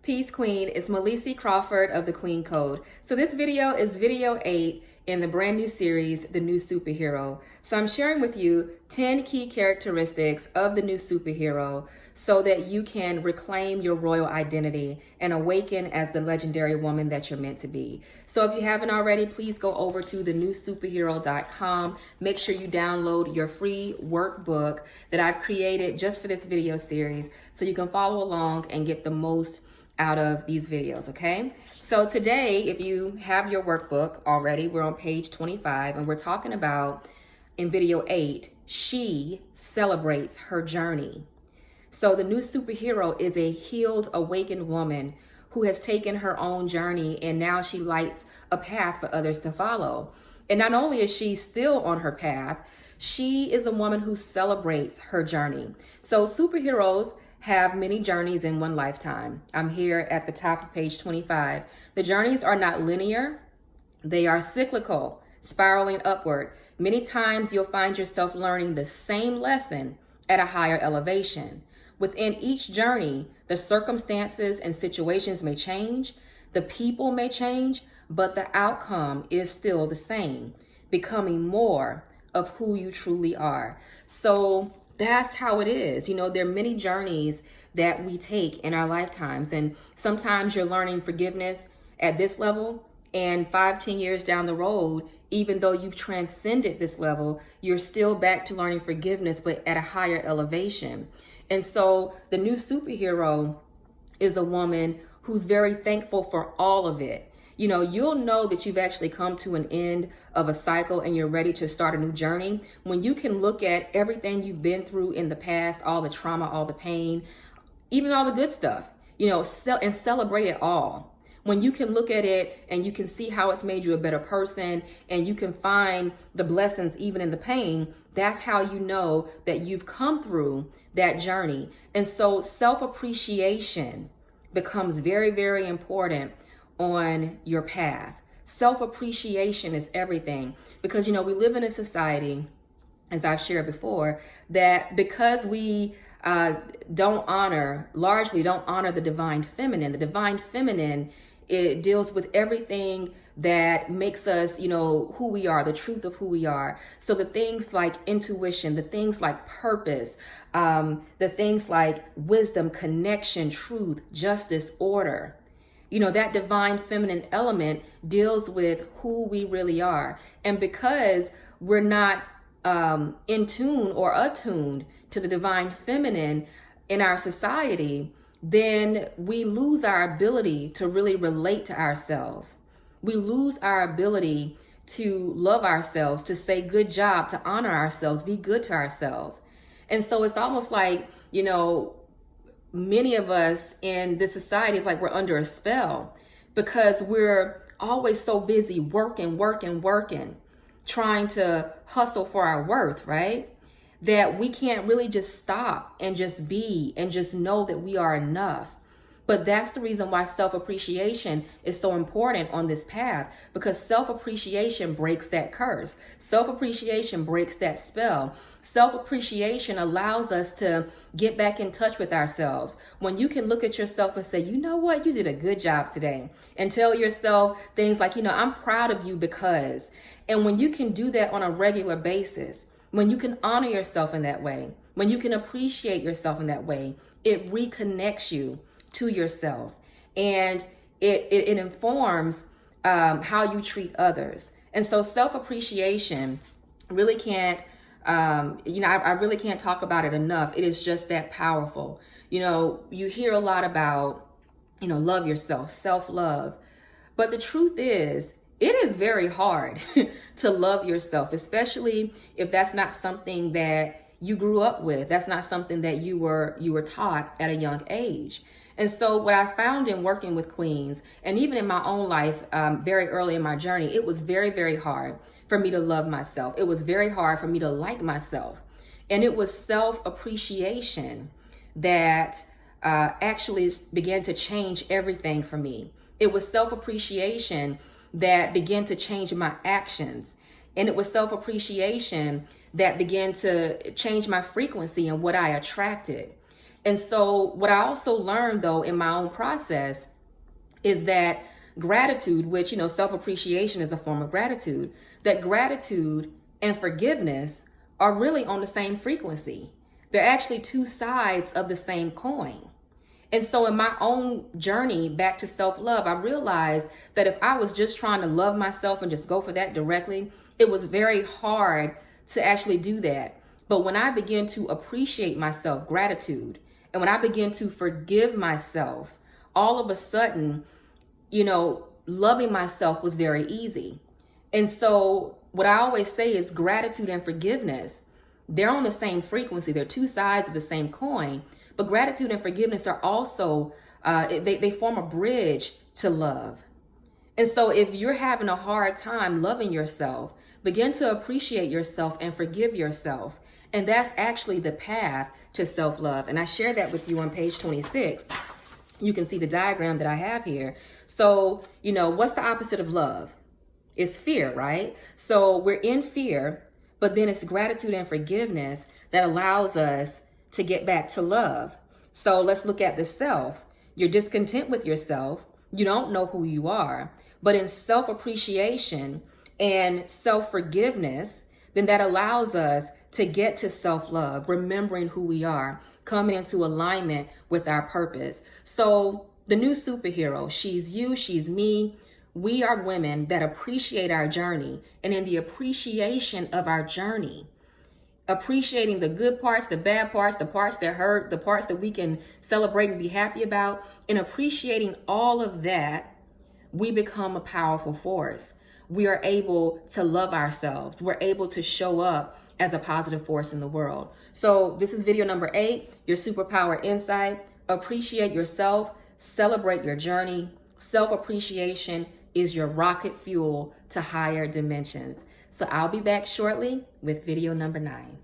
Peace Queen, it's Molesey Crawford of the Queen Code. So this video is video 8 in the brand new series, The New Superhero. So I'm sharing with you 10 key characteristics of the new superhero so that you can reclaim your royal identity and awaken as the legendary woman that you're meant to be. So if you haven't already, please go over to thenewsuperhero.com. Make sure you download your free workbook that I've created just for this video series so you can follow along and get the most out of these videos, okay? So today, if you have your workbook already, we're on page 25 and we're talking about, in video 8, she celebrates her journey. So the new superhero is a healed, awakened woman who has taken her own journey and now she lights a path for others to follow. And not only is she still on her path, she is a woman who celebrates her journey. So superheroes have many journeys in one lifetime. I'm here at the top of page 25. The journeys are not linear. They are cyclical, spiraling upward. Many times you'll find yourself learning the same lesson at a higher elevation. Within each journey, the circumstances and situations may change, the people may change, but the outcome is still the same, becoming more of who you truly are. So that's how it is. You know, there are many journeys that we take in our lifetimes. And sometimes you're learning forgiveness at this level, and 5-10 years down the road, even though you've transcended this level, you're still back to learning forgiveness, but at a higher elevation. And so the new superhero is a woman who's very thankful for all of it. You know, you'll know that you've actually come to an end of a cycle and you're ready to start a new journey when you can look at everything you've been through in the past, all the trauma, all the pain, even all the good stuff, you know, and celebrate it all. When you can look at it and you can see how it's made you a better person and you can find the blessings even in the pain, that's how you know that you've come through that journey. And so self-appreciation becomes very, very important on your path. Self-appreciation is everything because, you know, we live in a society, as I've shared before, that because we largely don't honor the divine feminine. The divine feminine, it deals with everything that makes us, you know, who we are, the truth of who we are. So the things like intuition, the things like purpose, the things like wisdom, connection, truth, justice, order. You know, that divine feminine element deals with who we really are. And because we're not in tune or attuned to the divine feminine in our society, then we lose our ability to really relate to ourselves. We lose our ability to love ourselves, to say good job, to honor ourselves, be good to ourselves. And so it's almost like, you know, many of us in this society, it's like we're under a spell because we're always so busy working, trying to hustle for our worth, right? That we can't really just stop and just be and just know that we are enough. But that's the reason why self-appreciation is so important on this path, because self-appreciation breaks that curse. Self-appreciation breaks that spell. Self-appreciation allows us to get back in touch with ourselves. When you can look at yourself and say, you know what, you did a good job today. And tell yourself things like, you know, I'm proud of you because. And when you can do that on a regular basis, when you can honor yourself in that way, when you can appreciate yourself in that way, it reconnects you to yourself, and it informs how you treat others. And so self-appreciation really can't, I really can't talk about it enough. It is just that powerful. You know, you hear a lot about, you know, love yourself, self-love, but the truth is, it is very hard to love yourself, especially if that's not something that you grew up with. That's not something that you were taught at a young age. And so what I found in working with queens, and even in my own life, very early in my journey, it was very, very hard for me to love myself. It was very hard for me to like myself. And it was self-appreciation that actually began to change everything for me. It was self-appreciation that began to change my actions. And it was self-appreciation that began to change my frequency and what I attracted. And so what I also learned though in my own process is that gratitude, which, self-appreciation is a form of gratitude, that gratitude and forgiveness are really on the same frequency. They're actually two sides of the same coin. And so in my own journey back to self-love, I realized that if I was just trying to love myself and just go for that directly, it was very hard to actually do that. But when I began to appreciate myself, gratitude, and when I began to forgive myself, all of a sudden, loving myself was very easy. And so what I always say is gratitude and forgiveness, they're on the same frequency. They're two sides of the same coin. But gratitude and forgiveness are also, they form a bridge to love. And so if you're having a hard time loving yourself, begin to appreciate yourself and forgive yourself. And that's actually the path to self-love. And I share that with you on page 26. You can see the diagram that I have here. So, what's the opposite of love? It's fear, right? So we're in fear, but then it's gratitude and forgiveness that allows us to get back to love. So let's look at the self. You're discontent with yourself. You don't know who you are. But in self-appreciation and self-forgiveness, then that allows us to get to self-love, remembering who we are, coming into alignment with our purpose. So the new superhero, she's you, she's me. We are women that appreciate our journey. And in the appreciation of our journey, appreciating the good parts, the bad parts, the parts that hurt, the parts that we can celebrate and be happy about, and appreciating all of that, we become a powerful force. We are able to love ourselves. We're able to show up as a positive force in the world. So this is video number 8, your superpower insight. Appreciate yourself, celebrate your journey. Self-appreciation is your rocket fuel to higher dimensions. So I'll be back shortly with video number 9.